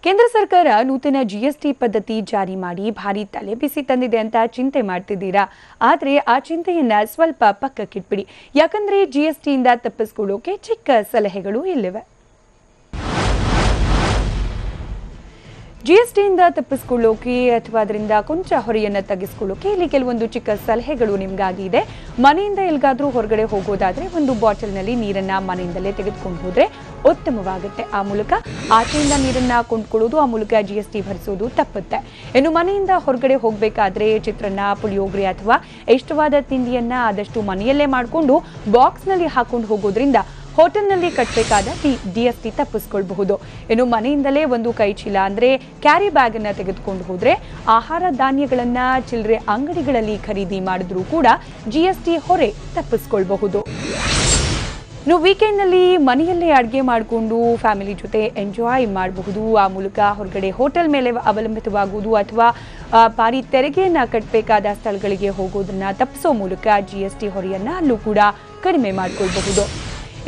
ಕೇಂದ್ರ ಸರ್ಕಾರ ನೂತನ ಜಿಎಸ್ಟಿ ಪದ್ಧತಿ ಜಾರಿ ಮಾಡಿ ಭಾರಿ ತಲೆಬಿಸಿ ತಂದಿದೆ ಅಂತ ಚಿಂತೆ ಮಾಡ್ತಿದ್ದೀರಾ? ಆದರೆ ಆ ಚಿಂತೆಯನ್ನ ಸ್ವಲ್ಪ ಪಕ್ಕಕ್ಕಿಟ್ಬಿಡಿ. ಯಾಕಂದ್ರೆ ಜಿಎಸ್ಟಿಯಿಂದ ತಪ್ಪಿಸಿಕೊಳ್ಳೋಕೆ ಚಿಕ್ಕ ಸಲಹೆಗಳು ಇಲ್ಲಿವೆ. ಜಿಎಸ್ಟಿಯಿಂದ ತಪ್ಪಿಸಿಕೊಳ್ಳೋಕೆ ಅಥವಾ ಅದರಿಂದ ಕೊಂಚ ಹೊರೆಯನ್ನು ತಗ್ಗಿಸಿಕೊಳ್ಳೋಕೆ ಇಲ್ಲಿ ಕೆಲವೊಂದು ಚಿಕ್ಕ ಸಲಹೆಗಳು ನಿಮಗಾಗಿ ಇದೆ. ಮನೆಯಿಂದ ಎಲ್ಲಿಗಾದ್ರೂ ಹೊರಗಡೆ ಹೋಗೋದಾದ್ರೆ ಒಂದು ಬಾಟಲ್ನಲ್ಲಿ ನೀರನ್ನ ಮನೆಯಿಂದಲೇ ತೆಗೆದುಕೊಂಡು ಹೋದ್ರೆ ಉತ್ತಮವಾಗುತ್ತೆ. ಆ ಮೂಲಕ ಆಚೆಯಿಂದ ನೀರನ್ನ ಕೊಂಡ್ಕೊಳ್ಳೋದು, ಆ ಮೂಲಕ ಜಿಎಸ್ಟಿ ಭರಿಸೋದು ತಪ್ಪುತ್ತೆ. ಇನ್ನು ಮನೆಯಿಂದ ಹೊರಗಡೆ ಹೋಗಬೇಕಾದ್ರೆ ಚಿತ್ರಾನ್ನ, ಪುಳಿಯೋಗರೆ ಅಥವಾ ಇಷ್ಟವಾದ ತಿಂಡಿಯನ್ನ ಆದಷ್ಟು ಮನೆಯಲ್ಲೇ ಮಾಡಿಕೊಂಡು ಬಾಕ್ಸ್ನಲ್ಲಿ ಹಾಕೊಂಡು ಹೋಗೋದ್ರಿಂದ ಹೋಟೆಲ್ನಲ್ಲಿ ಕಟ್ಟಬೇಕಾದ ಜಿಎಸ್ಟಿ ತಪ್ಪಿಸ್ಕೊಳ್ಬಹುದು. ಇನ್ನು ಮನೆಯಿಂದಲೇ ಒಂದು ಕೈ ಚೀಲ ಅಂದ್ರೆ ಕ್ಯಾರಿ ಬ್ಯಾಗ್ ಅನ್ನ ತೆಗೆದುಕೊಂಡು ಹೋದ್ರೆ ಆಹಾರ ಧಾನ್ಯಗಳನ್ನ ಚಿಲ್ಲರೆ ಅಂಗಡಿಗಳಲ್ಲಿ ಖರೀದಿ ಮಾಡಿದ್ರೂ ಕೂಡ ಜಿಎಸ್ಟಿ ಹೊರೆ ತಪ್ಪಿಸ್ಕೊಳ್ಬಹುದು. ಇನ್ನು ವೀಕೆಂಡ್ನಲ್ಲಿ ಮನೆಯಲ್ಲೇ ಅಡುಗೆ ಮಾಡಿಕೊಂಡು ಫ್ಯಾಮಿಲಿ ಜೊತೆ ಎಂಜಾಯ್ ಮಾಡಬಹುದು. ಆ ಮೂಲಕ ಹೊರಗಡೆ ಹೋಟೆಲ್ ಮೇಲೆ ಅವಲಂಬಿತವಾಗುವುದು ಅಥವಾ ಭಾರಿ ತೆರಿಗೆಯನ್ನ ಕಟ್ಟಬೇಕಾದ ಸ್ಥಳಗಳಿಗೆ ಹೋಗೋದನ್ನ ತಪ್ಪಿಸೋ ಮೂಲಕ ಜಿಎಸ್ಟಿ ಹೊರೆಯನ್ನ ಅಲ್ಲೂ ಕೂಡ ಕಡಿಮೆ ಮಾಡಿಕೊಳ್ಬಹುದು.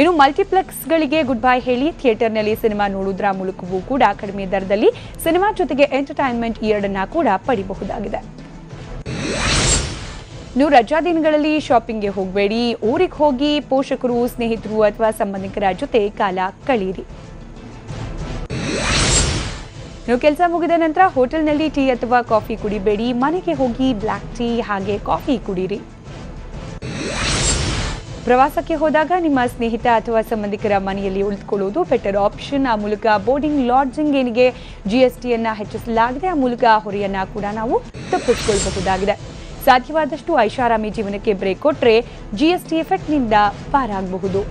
ಇನ್ನು ಮಲ್ಟಿಪ್ಲೆಕ್ಸ್ಗಳಿಗೆ ಗುಡ್ ಬೈ ಹೇಳಿ ಥಿಯೇಟರ್ನಲ್ಲಿ ಸಿನಿಮಾ ನೋಡುವುದರ ಮೂಲಕವೂ ಕೂಡ ಕಡಿಮೆ ದರದಲ್ಲಿ ಸಿನಿಮಾ ಜೊತೆಗೆ ಎಂಟರ್ಟೈನ್ಮೆಂಟ್ ಎರಡನ್ನ ಕೂಡ ಪಡಿಬಹುದಾಗಿದೆ. ಇನ್ನು ರಜಾ ದಿನಗಳಲ್ಲಿ ಶಾಪಿಂಗ್ಗೆ ಹೋಗಬೇಡಿ. ಊರಿಗೆ ಹೋಗಿ ಪೋಷಕರು, ಸ್ನೇಹಿತರು ಅಥವಾ ಸಂಬಂಧಿಕರ ಜೊತೆ ಕಾಲ ಕಳೆಯಿರಿ. ಇನ್ನು ಕೆಲಸ ಮುಗಿದ ನಂತರ ಹೋಟೆಲ್ನಲ್ಲಿ ಟೀ ಅಥವಾ ಕಾಫಿ ಕುಡಿಬೇಡಿ. ಮನೆಗೆ ಹೋಗಿ ಬ್ಲ್ಯಾಕ್ ಟೀ ಹಾಗೆ ಕಾಫಿ ಕುಡೀರಿ. ಪ್ರವಾಸಕ್ಕೆ ಹೋದಾಗ ನಿಮ್ಮ ಸ್ನೇಹಿತ ಅಥವಾ ಸಂಬಂಧಿಕರ ಮನೆಯಲ್ಲಿ ಉಳಿದುಕೊಳ್ಳುವುದು ಬೆಟರ್ ಆಪ್ಷನ್. ಆ ಮೂಲಕ ಬೋರ್ಡಿಂಗ್, ಲಾಡ್ಜಿಂಗ್ ಏನಿಗೆ ಜಿಎಸ್ಟಿಯನ್ನ ಹೆಚ್ಚಿಸಲಾಗಿದೆ, ಆ ಮೂಲಕ ಹೊರೆಯನ್ನ ಕೂಡ ನಾವು ತಪ್ಪಿಸಿಕೊಳ್ಳಬಹುದಾಗಿದೆ. ಸಾಧ್ಯವಾದಷ್ಟು ಐಷಾರಾಮಿ ಜೀವನಕ್ಕೆ ಬ್ರೇಕ್ ಕೊಟ್ಟರೆ ಜಿಎಸ್ಟಿ ಎಫೆಕ್ಟ್ನಿಂದ ಪಾರಾಗಬಹುದು.